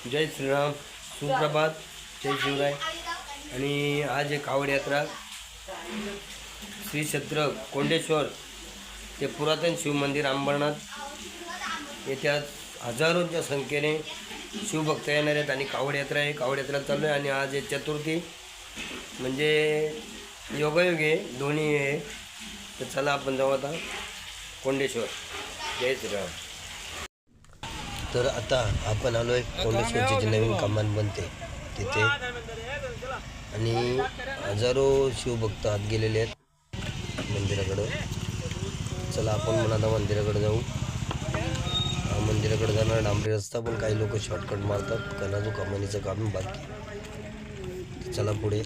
जय श्रीराम, सुप्रभात, जय शिवराय. आणि आज एक कावड यात्रा श्री क्षेत्र कोंडेश्वर ते पुरातन शिव मंदिर अंबरनाथ येथे आज हजारोंच्या संख्येने शिवभक्त येणार आहेत आणि कावड यात्रा आहे. कावड यात्रा चालू आहे आणि आज एक चतुर्थी म्हणजे योगायोग आहे, दोन्ही आहे. तर चला आपण जाऊ आता कोंडेश्वर. जय श्रीराम. तर आता आपण आलो आहे कोंडेश्वरची जी नवीन कमान बनते तिथे आणि हजारो शिवभक्त आत गेलेले आहेत मंदिराकडं. चला आपण पण आता मंदिराकडे जाऊ. मंदिराकडे जाणार डांबरी रस्ता, पण काही लोक शॉर्टकट मारतात कारण जो कमानीचं काम बाकी. चला पुढे.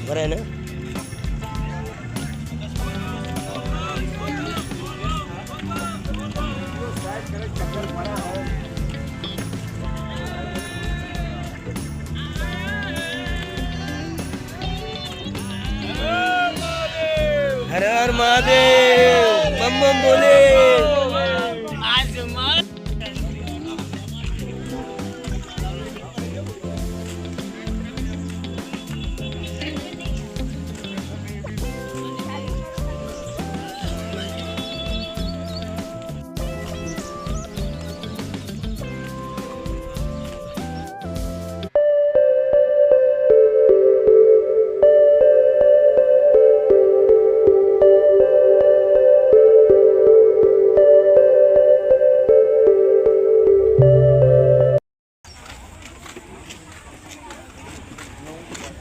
बरं आहे ना. हर हर महादेव, बम बम बोले.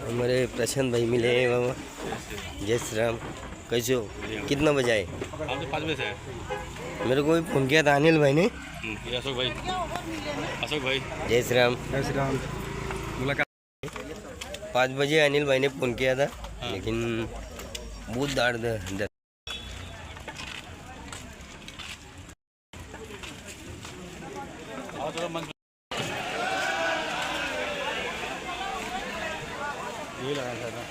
हमारे प्रशांत भाई मिले हैं बाबा. जय श्री राम. कैसे हो? कितना बजे आए? 5 बजे से है. मेरे को भी फोन किया था अनिल भाई ने. ये अशोक भाई. जय श्री राम. जय श्री राम. मुलाकात 5 बजे अनिल भाई ने फ़ोन किया था, लेकिन बहुत दर्द यही लगा था.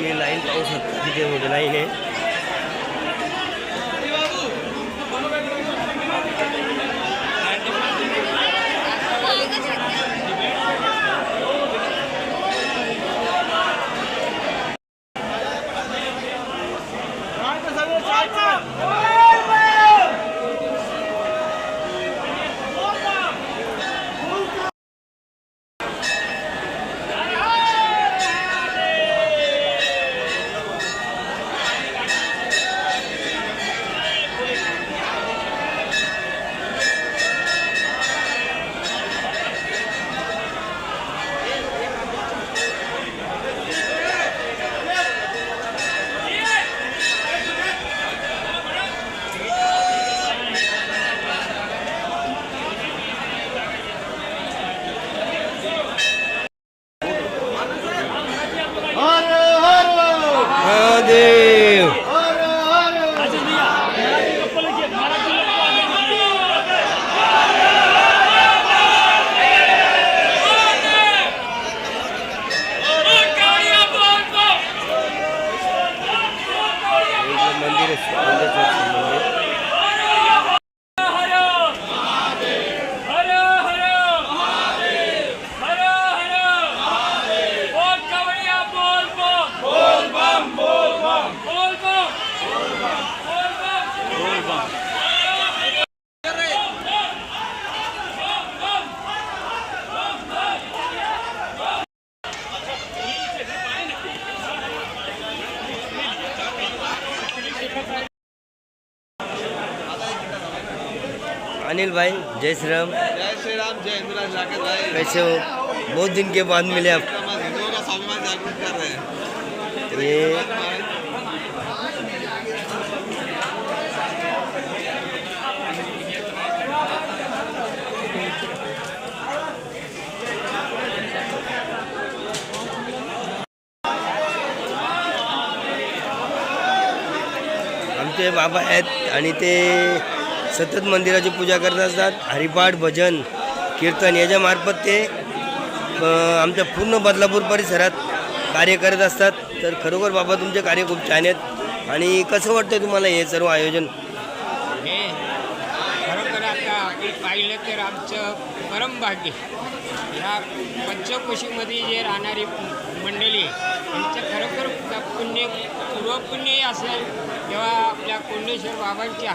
मी लाईन पाहू शकतो. तिथे मोठी लाईन आहे. महादेव. मंदिर है. अनिल भाई, जय श्री राम. जय श्री राम. जय हिंदुराज जाकिर भाई. कैसे हो? बहुत दिन के बाद मिले आप. हिंदुओं का स्वाभिमान जागृत कर रहे हैं. ये ते बाबा आहेत आणि ते सतत मंदिराची पूजा करत असतात. हरिपाठ भजन कीर्तन याच्यामार्फत ते आमच्या पूर्ण बदलापूर परिसरात कार्य करत असतात. तर खरोखर बाबा तुमचे कार्य खूप छान आहेत. आणि कसं वाटतं तुम्हाला हे सर्व आयोजन? हे खरोखर आता आपण पाहिलं तर आमचं परम भाग्य. ह्या पंचकोशीमध्ये जे राहणारी मंडळी त्यांचं खरोखर पुण्य पूर्वपुण्यही असेल तेव्हा आपल्या कोंडेश्वर बाबांच्या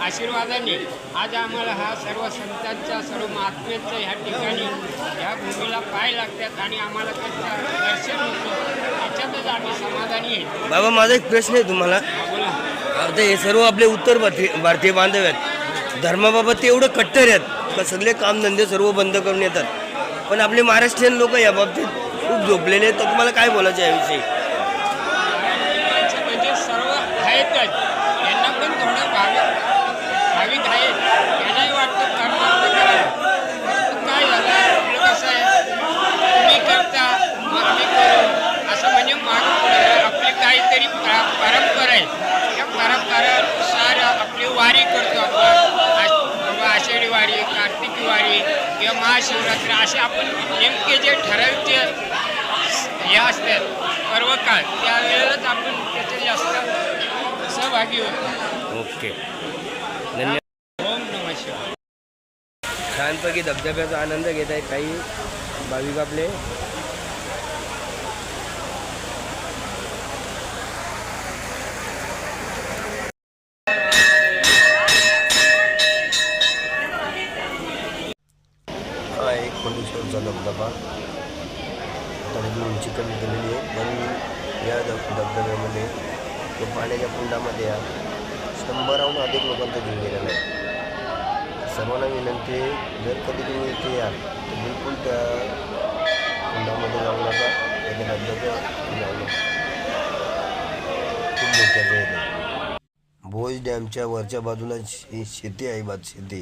आशीर्वादाने आज आम्हाला हा सर्व संतांचा सर्व महात्म्यांचा ह्या ठिकाणी ह्या भूमीला पाय लागतात आणि आम्हाला त्यांचं दर्शन होतं. त्याच्यातच आम्ही समाधानी आहे. बाबा माझा एक प्रश्न आहे तुम्हाला. बोला. आता हे सर्व आपले उत्तर भारतीय बांधव आहेत. धर्माबाबत ते एवढं कट्टर आहेत का सगळे कामधंदे सर्व बंद करून येतात. पण आपले महाराष्ट्रीयन लोक या बाबतीत खूप झोपलेले आहेत. तर तुम्हाला काय बोलायचं आहे याविषयी? म्हणजे सर्व आहेतच, यांना पण थोडं भाविक आहेत. यांनाही वाटतं कर्मार्थ करावं. काय झालं आपलं कसं आहे, तुम्ही करता मग आम्ही करू असं म्हणजे मागं पुढे आपली काहीतरी परंपरा आहे. त्या परंपरेनुसार आपली वारी करतो आपण. आषाढी वारी, कार्तिकी वारी किंवा महाशिवरात्री असे आपण नेमके जे ठराविक हे असतात पर्व काळ त्यावेळेलाच आपण त्याचे जास्त सहभागी होतो. ओके, धन्यवाद. ओम नमः शिवाय. छानपैकी धबधब्याचा आनंद घेत आहेत काही भाविक आपले. हा एक कोंडेश्वरचा धबधबा. तरी उंची कमी केलेली आहे, पण या धबधब्यामध्ये तो पाण्याच्या कुंडामध्ये 100हून अधिक लोकांचा जीव गेलेला आहे. सर्वांना विनंती आहे, जर कधी तुम्ही इथे याल तर बिलकुल त्या कुंडामध्ये जाऊ नका. त्याच्या धबधब्यात जाऊ नका, खूप धोक्याचं येतं. भोज डॅमच्या वरच्या बाजूला शेती आहे, भात शेती.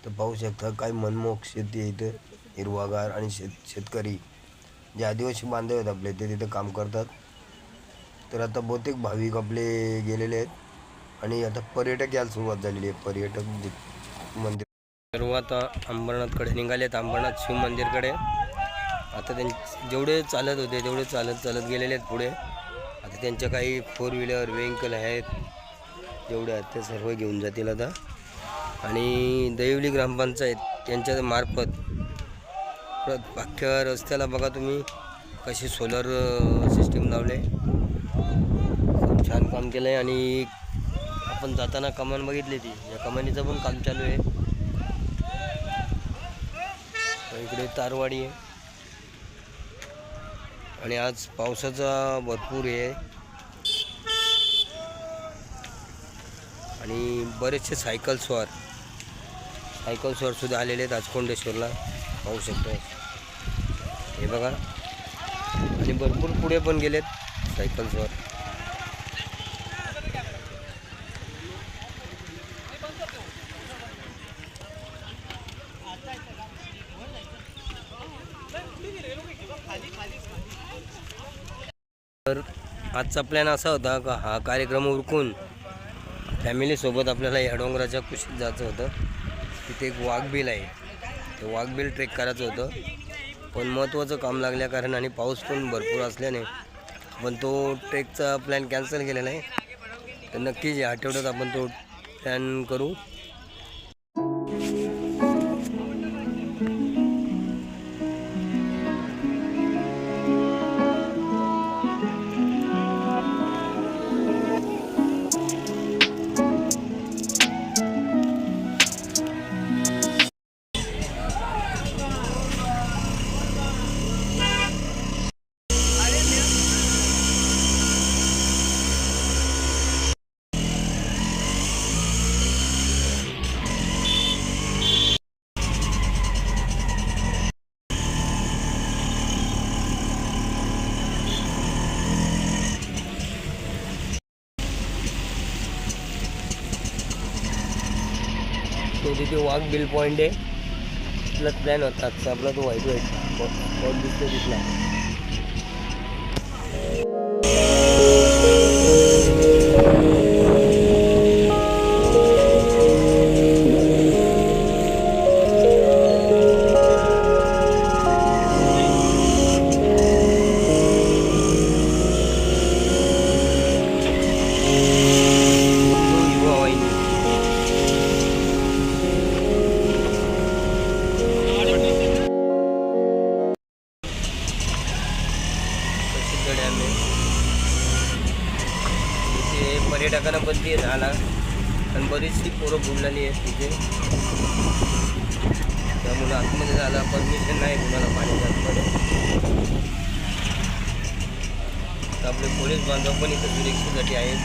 तर पाहू शकता काय मनमोहक शेती आहे इथं, हिरवागार. आणि शेतकरी जे आदिवासी बांधव आहेत आपले ते तिथे काम करतात. तर आता बहुतेक भाविक आपले गेलेले आहेत आणि आता पर्यटक यायला सुरुवात झालेली आहे. पर्यटक मंदिर सर्व आता अंबरनाथकडे निघालेत, अंबरनाथ शिव मंदिरकडे. आता जेवढे चालत होते तेवढे चालत गेलेले आहेत पुढे. आता त्यांच्या काही 4 व्हीलर व्हेकल आहेत जेवढे आहेत ते सर्व घेऊन जातील आता. आणि दैवली ग्रामपंचायत त्यांच्या मार्फत अख्ख्या रस्त्याला बघा तुम्ही कशी सोलर सिस्टीम लावले. खूप छान काम केलं आहे. आणि आपण जाताना कमान बघितली ती, या कमानीचं पण काम चालू आहे. इकडे तारवाडी आहे आणि आज पावसाचा भरपूर आहे. आणि बरेचसे सायकल स्वार सुद्धा आलेले आहेत आज कोंडेश्वरला, पाहू शकतो हे बघा. आणि भरपूर पुढे पण गेलेत सायकल स्वार. तर आजचा प्लॅन असा होता का हा कार्यक्रम उरकून फॅमिलीसोबत आपल्याला या डोंगराच्या कुशीत जायचं होतं. तिथे एक वाघबील आहे, ते वाघबील ट्रेक करायचं होतं. पण महत्त्वाचं काम लागल्या कारण आणि पाऊस पण भरपूर असल्याने आपण तो ट्रेकचा प्लॅन कॅन्सल केलेला आहे. तर नक्कीच या आठवड्यात आपण तो प्लॅन करू. तो तिथे वाघबील पॉईंट आहे, तिथलाच प्लॅन होता आजचा आपला. तो व्हाईट पॉईंट दिसतो तिथला. पर्यटकांना बंदी आहे झाला आणि बरीचशी पोरं बुडलेली आहेत तिथे. त्यामुळं आतमध्ये झाला परमिशन नाही कुणाला पाण्याच्या आतमध्ये. तर आपले पोलीस बांधव पण इथं सुरक्षेसाठी आहेत.